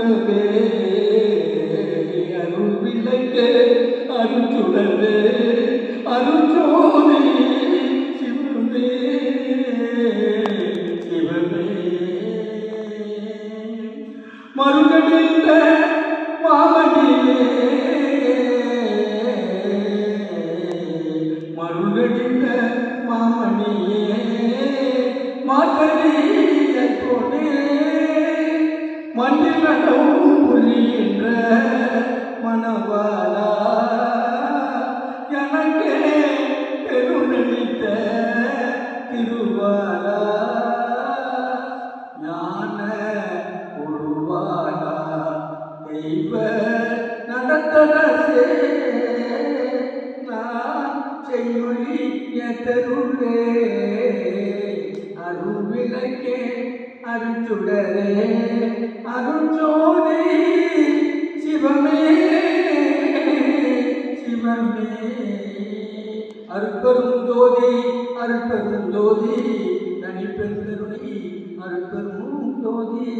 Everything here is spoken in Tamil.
அருட்பெருஞ்சோதியாகவே அருள் விளக்கே அருட்சுடரே அருட்சோதி சிவமே சிவமே மறுகடிந்த மாமணியே மறுகடிந்த மாமணியே மாற்றறிய கொடே மண்ணில் நடவும் புரிகின்ற மனவாளா எனக்கே பெருநடித்த திருவாளா ஞான உருவாளா தெய்வ நடத்தரசே நான் செய்மொழி எத்தருளே அருள் விளக்கே அருச்சுடரே அருட்சோதி சிவமே சிவமே அருட்பெரும் ஜோதி அருட்பெரும் ஜோதி தனிப்பெருந்தருளி அருட்பெரும் ஜோதி